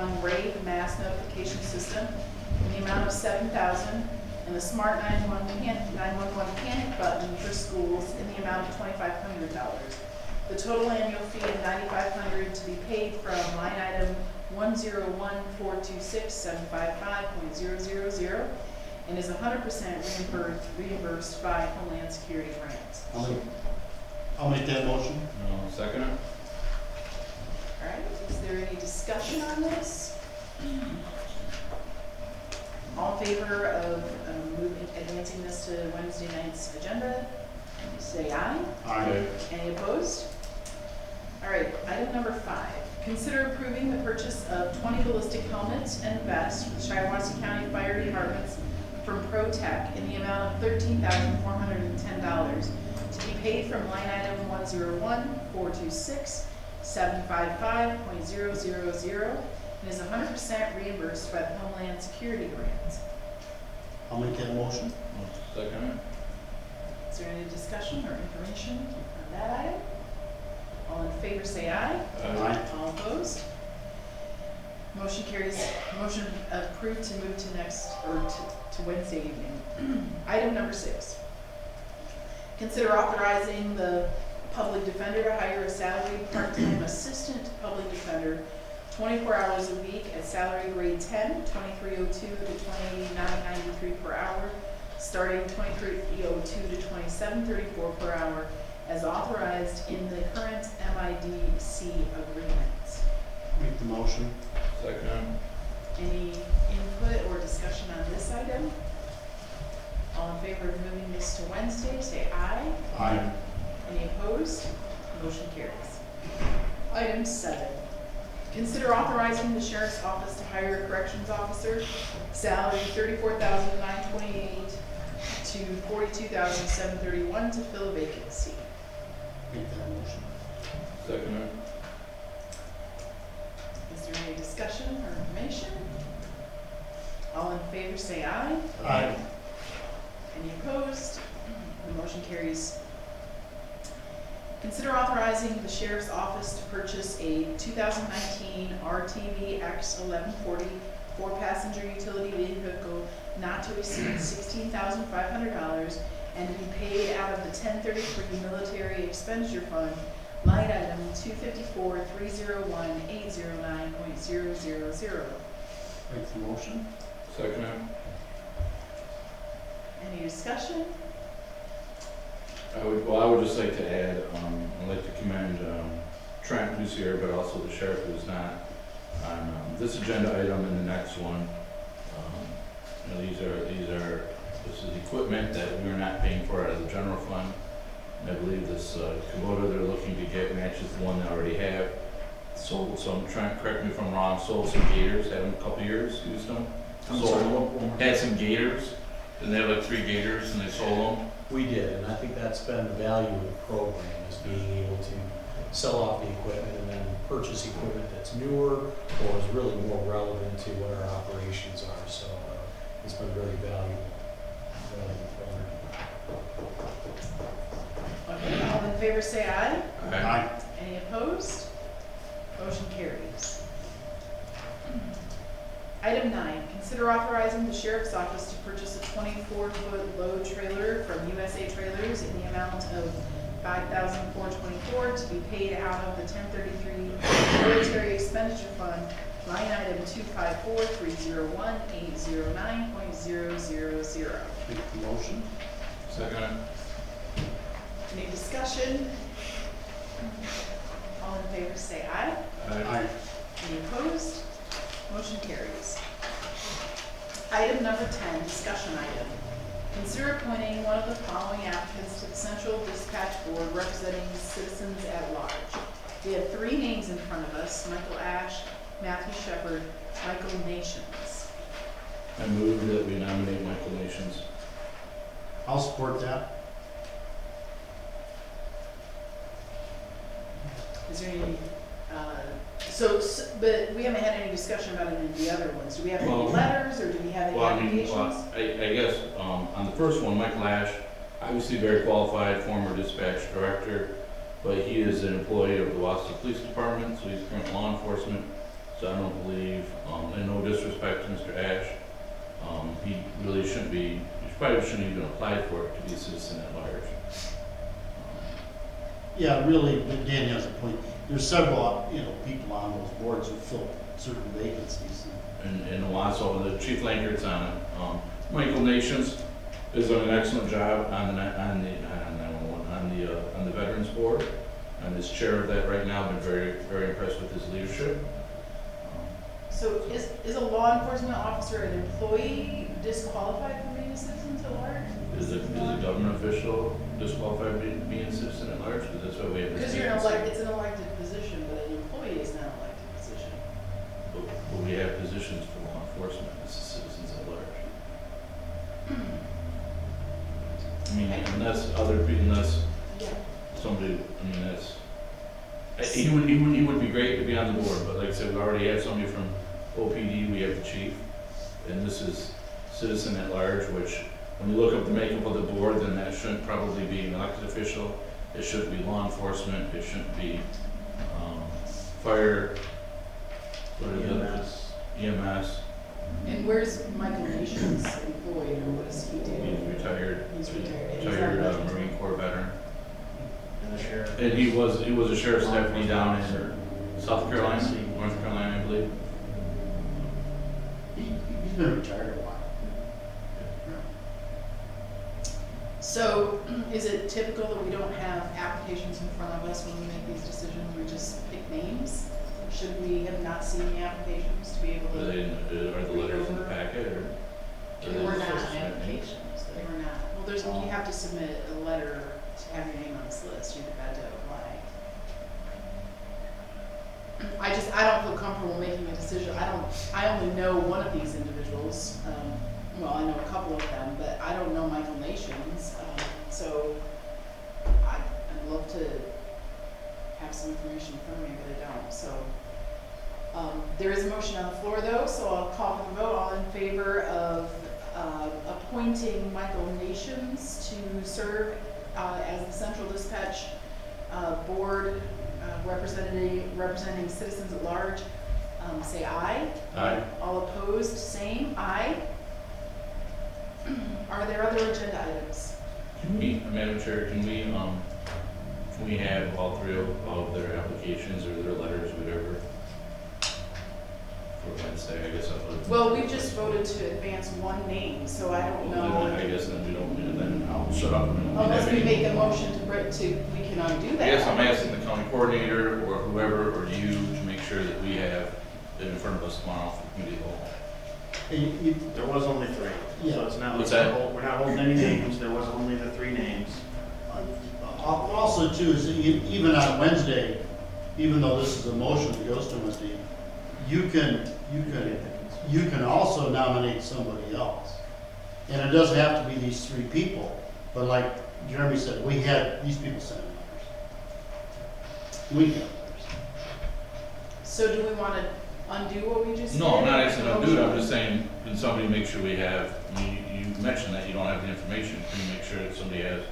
911 rave mass notification system in the amount of $7,000, and the smart 911 panic button for schools in the amount of $2,500. The total annual fee of $9,500 to be paid from line item 101-426-755.000 and is 100% reimbursed by Homeland Security grants. I'll make that motion. Second it. All right, is there any discussion on this? All in favor of advancing this to Wednesday night's agenda, say aye. Aye. Any opposed? All right, item number 5. Consider approving the purchase of 20 ballistic helmets and vests for the Shiawassee County Fire Departments from ProTech in the amount of $13,410 to be paid from line item 101-426-755.000 and is 100% reimbursed by the Homeland Security grants. I'll make that motion. Second it. Is there any discussion or information on that item? All in favor say aye. Aye. All opposed? Motion carries. Motion approved to move to to Wednesday evening. Item number 6. Consider authorizing the public defender to hire a salaried part-time assistant public defender 24 hours a week at salary grade 10, $23.02 to $29.93 per hour, starting $23.02 to $27.34 per hour, as authorized in the current MIDC agreement. Make the motion. Second it. Any input or discussion on this item? All in favor of moving this to Wednesday, say aye. Aye. Any opposed? Motion carries. Item 7. Consider authorizing the Sheriff's Office to hire a corrections officer, salary $34,928 to $42,731 to fill a vacancy. Make that motion. Second it. Is there any discussion or information? All in favor say aye. Aye. Any opposed? The motion carries. Consider authorizing the Sheriff's Office to purchase a 2019 RTV X1140 4-passenger utility vehicle not to exceed $16,500 and to be paid out of the 1033 Military Expenditure Fund, line item 254-301-809.000. Make the motion. Second it. Any discussion? I would just like to add, I'd like to commend Trent, who's here, but also the sheriff, who's not on this agenda item and the next one. This is equipment that we're not paying for out of the general fund. And I believe this Kubota they're looking to get matches the one they already have. Sold some, Trent, correct me if I'm wrong, sold some Gators, had them a couple years, used them. Had some Gators, and they have like 3 Gators and they sold them. We did, and I think that's been the value of the program, is being able to sell off the equipment and then purchase equipment that's newer or is really more relevant to what our operations are. So it's been very valuable. Okay, all in favor say aye. Aye. Any opposed? Motion carries. Item 9, consider authorizing the Sheriff's Office to purchase a 24-foot load trailer from USA Trailers in the amount of $5,424 to be paid out of the 1033 Military Expenditure Fund, line item 254-301-809.000. Make the motion. Second it. Any discussion? All in favor say aye. Aye. Any opposed? Motion carries. Item number 10, discussion item. Consider appointing one of the following applicants to the Central Dispatch Board representing citizens at large. We have 3 names in front of us: Michael Ash, Matthew Shepard, Michael Nations. I move that we nominate Michael Nations. I'll support that. Is there any, but we haven't had any discussion about any of the other ones. Do we have any letters, or do we have any applications? I guess, on the first one, Michael Ash, obviously very qualified, former dispatch director, but he is an employee of the Wausau Police Department, so he's current law enforcement, so I don't believe and no disrespect to Mr. Ash, he really shouldn't be, he probably shouldn't even apply for it to be a citizen at large. Yeah, really, but Dan has a point. There's several, people on those boards who fill certain vacancies. And also, the Chief Lankert's on it. Michael Nations is doing an excellent job on the Veterans Board. I'm his chair of that right now, been very, very impressed with his leadership. So is a law enforcement officer an employee disqualified from being a citizen at large? Is a government official disqualified from being a citizen at large? Because that's why we have this. Because it's an elected position, but an employee is not an elected position. But we have positions for law enforcement as citizens at large. I mean, unless Yeah. somebody, he would be great to be on the board, but like I said, we already have somebody from OPD, we have the chief, and this is citizen at large, which, when you look up the makeup of the board, then that shouldn't probably be an elected official, it shouldn't be law enforcement, it shouldn't be, fire, EMS, And where's Michael Nations employed, or what does he do? he's retired. He's retired. Is that Retired elected? Marine Corps veteran. And the sheriff. And he was a sheriff's deputy down in South Carolina, North Carolina, I believe. He's been retired a while. So, is it typical that we don't have applications in front of us when we make these decisions, we just pick names? Should we have not seen the applications to be able Are to? the letters in the packet, or? They were not applications, they were not. Well, you have to submit a letter to have your name on this list, you've got to apply. I don't feel comfortable making a decision, I only know one of these individuals, well, I know a couple of them, but I don't know Michael Nations, so I'd love to have some information from me, but I don't, so. There is a motion on the floor though, so I'll call for the vote. All in favor of appointing Michael Nations to serve as the Central Dispatch Board representing citizens at large, say aye. Aye. All opposed, same, aye. Are there other agenda items? Can we, Madam Chair, can we have all three of their applications or their letters, whatever, for Wednesday? I guess I would. Well, we just voted to advance one name, so I don't know. I guess then we don't, then I'll shut up. And Unless we have make any- a motion we can undo that. I guess I'm asking the county coordinator or whoever, or you, to make sure that we have it in front of us tomorrow for committee of the whole. There was only three, Yeah. so it's not, What's that? we're not holding any names, there was only the three names. Also too, is that even on Wednesday, even though this is a motion that goes to Wednesday, you can also nominate somebody else. And it doesn't have to be these three people, but like Jeremy said, we had these people send letters. We got letters. So do we want to undo what we just did? No, I'm not asking them to do it, I'm just saying, can somebody make sure we have, you mentioned that you don't have the information, can you make sure that somebody has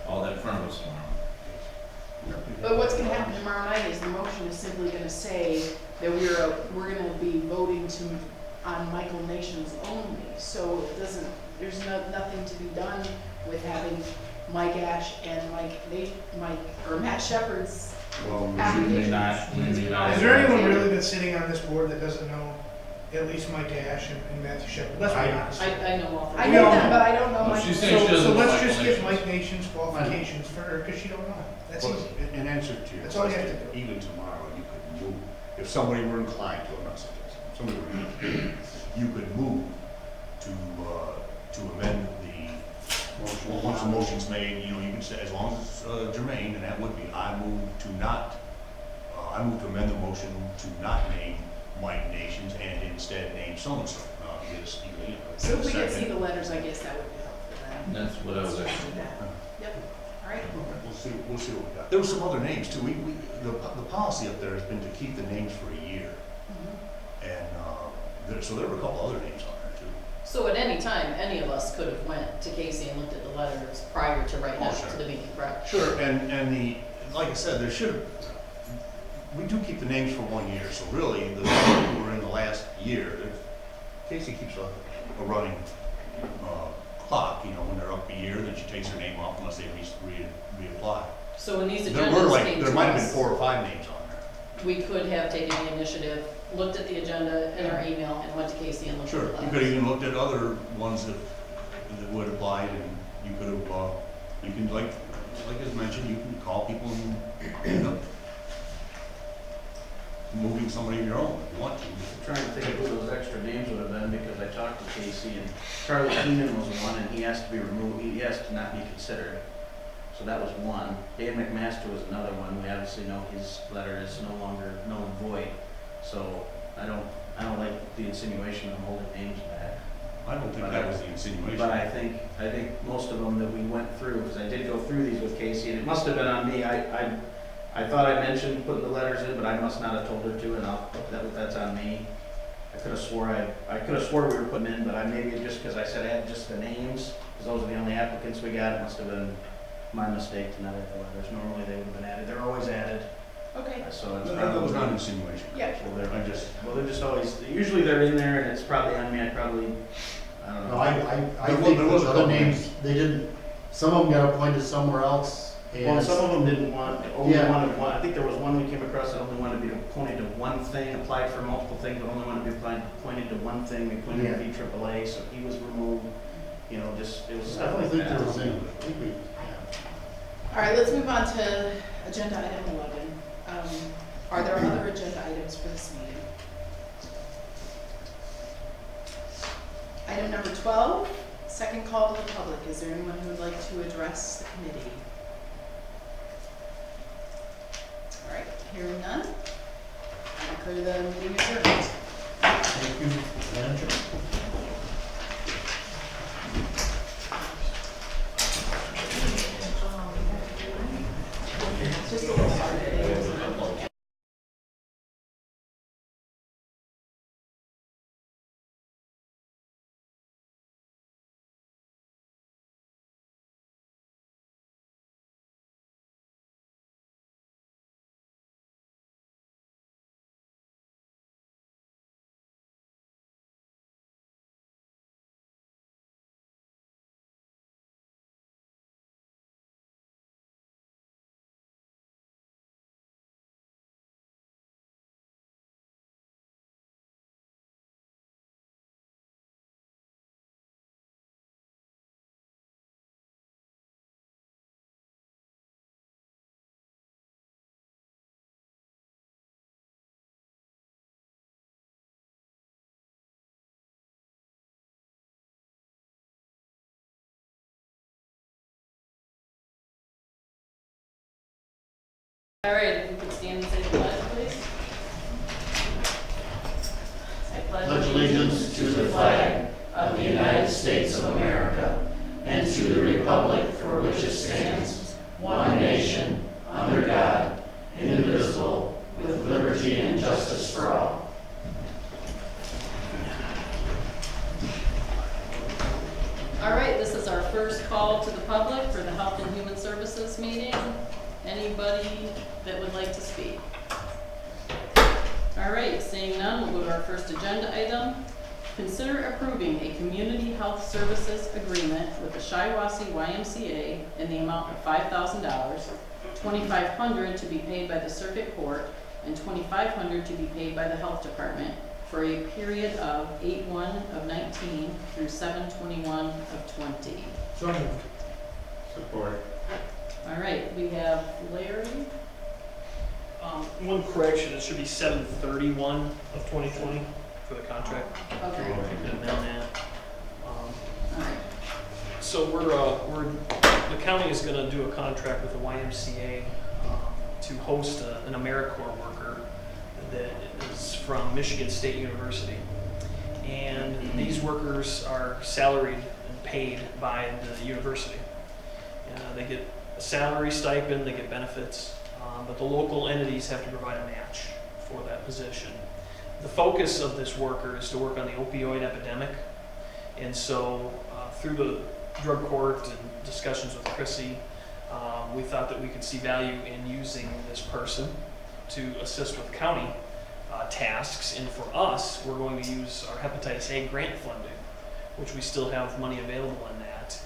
all that in front of us tomorrow? But what's going to happen tomorrow night is the motion is simply going to say that we're going to be voting on Michael Nations only. So it doesn't, there's nothing to be done with having Mike Ash and Matt Shepard's. Well, we may not. Is there anyone really that's sitting on this board that doesn't know at least Mike Ash and Matthew Shepard? Let's be honest. I know all three. I know them, but I don't know No, Mike. she's saying she doesn't So know let's Michael just give Nations. Mike Nations qualifications for her, because she don't know. That's Well, easy. in answer to your That's all you have question, to do. even tomorrow, you could move, if somebody were inclined to, I'm not suggesting, somebody were, you could move to amend the, well, once the motion's made, you can say, as long as it's germane, and that would be, I move to amend the motion to not name Mike Nations and instead name so-and-so. So if we could see the letters, I guess that would be helpful then. That's what I was Let's asking. do that. Yep, all right. We'll see what we got. There were some other names too. The policy up there has been to keep the names for a year. Mhm. And so there were a couple other names on there too. So at any time, any of us could have went to Casey and looked at the letters prior to right Oh, now sure. to the meeting, correct? Sure, and like I said, we do keep the names for 1 year, so really, the people who were in the last a year. Casey keeps a running clock, you know, when they're up a year, then she takes her name off unless they reapply. So when these There were agendas came there to might have been us, 4 or 5 names on there. we could have taken the initiative, looked at the agenda in our email, and went to Casey and looked at Sure, the you letters. could have even looked at other ones that would apply, and you could have, you can, like as mentioned, you can call people and end up moving somebody of your own if you want to. I'm trying to think of who those extra names would have been, because I talked to Casey, and Charlie Keenan was one, and he asked to be removed, he asked to not be considered. So that was one. Dan McMaster was another one. We obviously know his letter is no longer null and void. So I don't like the insinuation of holding names back. I don't think that was the insinuation. But I think most of them that we went through, because I did go through these with Casey, and it must have been on me. I thought I mentioned putting the letters in, but I must not have told her to, and that's on me. I could have swore we were putting in, but maybe just because I said add just the names, because those are the only applicants we got, it must have been my mistake to not add the letters. Normally they would have been added. They're always added. Okay, So it's That was not an insinuation. yeah. they're just always, usually they're in there, and it's probably on me. I don't No, know. I There think was those a other couple names, they didn't, some of them got appointed somewhere else, Well, and some of them didn't want, only Yeah. wanted one. I think there was one we came across that only wanted to be appointed to one thing, applied for multiple things, but only wanted to be appointed to one thing. We appointed Yeah. to BAAA, so he was removed. You know, just, it was I stuff don't like think there that. was any, I think we, yeah. All right, let's move on to agenda item 11. Are there other agenda items for this meeting? Item number 12, second call to the public. Is there anyone who would like to address the committee? All right, hearing none, I declare the meeting adjourned. Thank you, manager. Just a little hard. All right, if we could stand and say the pledge, please. I Pledge allegiance to the flag of the United States of America and to the republic for which it stands, one nation, under God, indivisible, with liberty and justice for all. All right, this is our first call to the public for the Health and Human Services meeting. Anybody that would like to speak? All right, seeing none, we'll go to our first agenda item. Consider approving a community health services agreement with the Shiawassee YMCA in the amount of $5,000, $2,500 to be paid by the circuit court, and $2,500 to be paid by the health department for a period of 8/1/19 through 7/21/20. So moved. Support. All right, we have Larry. One correction, it should be 7/31/2020 for the contract. Okay, If you could amend that. all right. So the county is gonna do a contract with the YMCA to host an AmeriCorps worker that is from Michigan State University. And these workers are salaried and paid by the university. They get a salary stipend, they get benefits, but the local entities have to provide a match for that position. The focus of this worker is to work on the opioid epidemic, and so through the drug court and discussions with Chrissy, we thought that we could see value in using this person to assist with county tasks, and for us, we're going to use our hepatitis A grant funding, which we still have money available in that.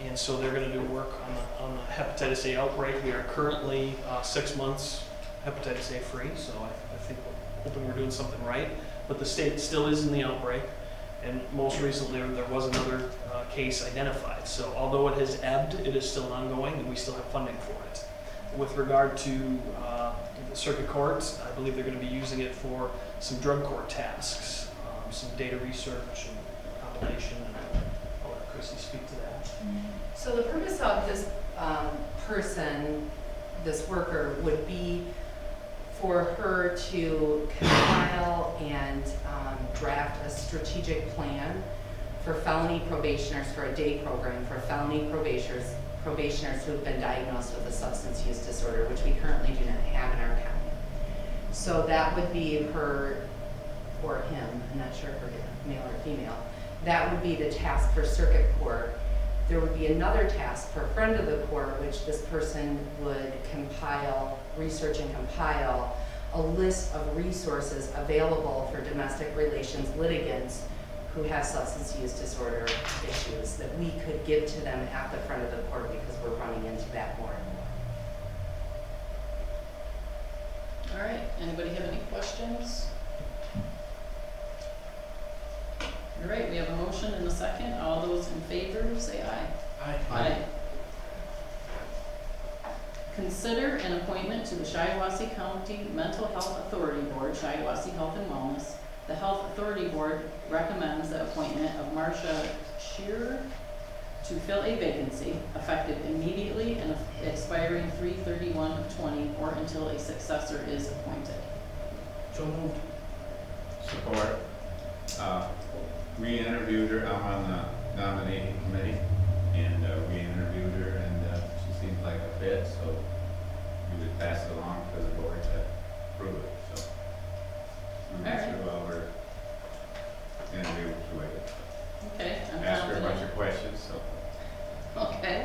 And so they're going to do work on the hepatitis A outbreak. We are currently 6 months hepatitis A free, so I think we're hoping we're doing something right. But the state still is in the outbreak, and most recently there was another case identified. So although it has ebbed, it is still ongoing, and we still have funding for it. With regard to the circuit courts, I believe they're going to be using it for some drug court tasks, some data research and compilation. And I'll let Chrissy speak to that. So the purpose of this person, this worker, would be for her to compile and draft a strategic plan for felony probationers, for a day program for felony probationers who have been diagnosed with a substance use disorder, which we currently do not have in our county. So that would be her, or him, I'm not sure if we're male or female, that would be the task for circuit court. There would be another task for friend of the court, which this person would compile, research and compile a list of resources available for domestic relations litigants who have substance use disorder issues that we could give to them at the front of the court, because we're running into that more and more. All right, anybody have any questions? All right, we have a motion and a second. All those in favor, say aye. Aye. Consider an appointment to the Shiawassee County Mental Health Authority Board, Shiawassee Health and Wellness. The Health Authority Board recommends the appointment of Marcia Shearer to fill a vacancy effective immediately and expiring 3/31/20, or until a successor is appointed. So moved. Support. We interviewed her, I'm on the nominating committee, and we interviewed her, and she seems like a fit, so we would pass it along to the board to approve it, so. We went through our interview with it. Okay, I'm Ask her a confident. bunch of questions, so. Okay.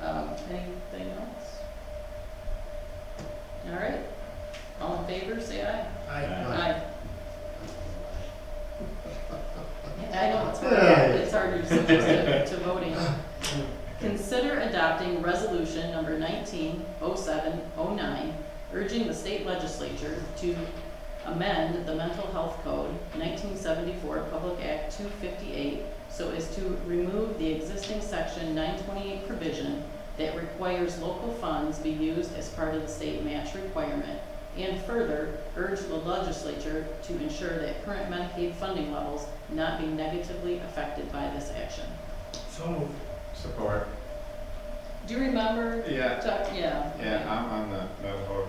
Anything else? All right. All in favor, say aye. Aye. Aye. I know it's hard, Aye. it's hard to suggest to voting. Consider adopting resolution number 190709, urging the state legislature to amend the Mental Health Code 1974 Public Act 258 so as to remove the existing section 928 provision that requires local funds be used as part of the state match requirement, and further urge the legislature to ensure that current Medicaid funding levels not be negatively affected by this action. So moved. Support. Do you remember? Yeah. Yeah. Yeah, I'm on the mental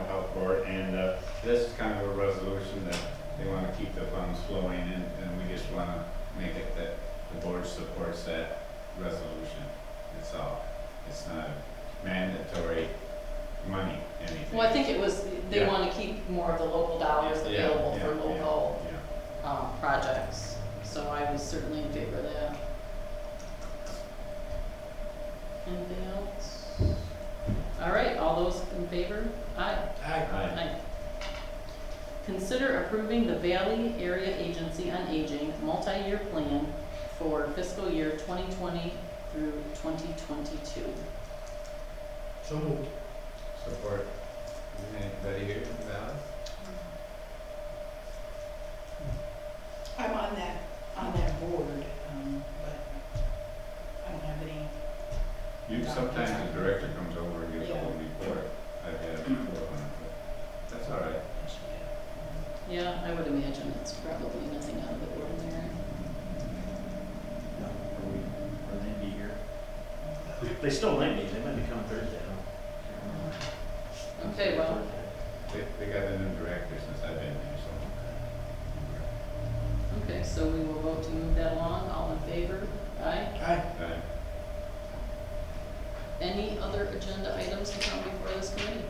health board, and this is kind of a resolution that they want to keep the funds flowing, and we just want to make it that the board supports that resolution. It's all. It's not mandatory money, anything. Well, I think it was, they Yeah. want to keep more of the local dollars Yeah, available yeah, for yeah, local yeah. projects. So I was certainly in favor of that. Anything else? All right, all those in favor? Aye. Aye. Aye. Consider approving the Valley Area Agency on Aging multi-year plan for fiscal year 2020 through 2022. So moved. Support. Anybody here from Valley? I'm on that board, but I don't have any. Sometimes the director comes over and gives a whole report. I've had it before, but that's all right. Yeah, I would imagine it's probably nothing out of the ordinary. Or they'd be here. They still might be, they might be coming Thursday, I don't know. Okay, well, They got a new director since I've been here, so. okay, so we will vote to move that along. All in favor? Aye. Aye. Any other agenda items to come before this committee?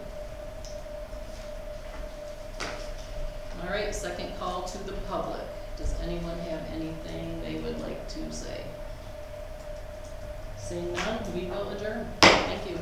All right, second call to the public. Does anyone have anything they would like to say? Seeing none, we will adjourn. Thank you.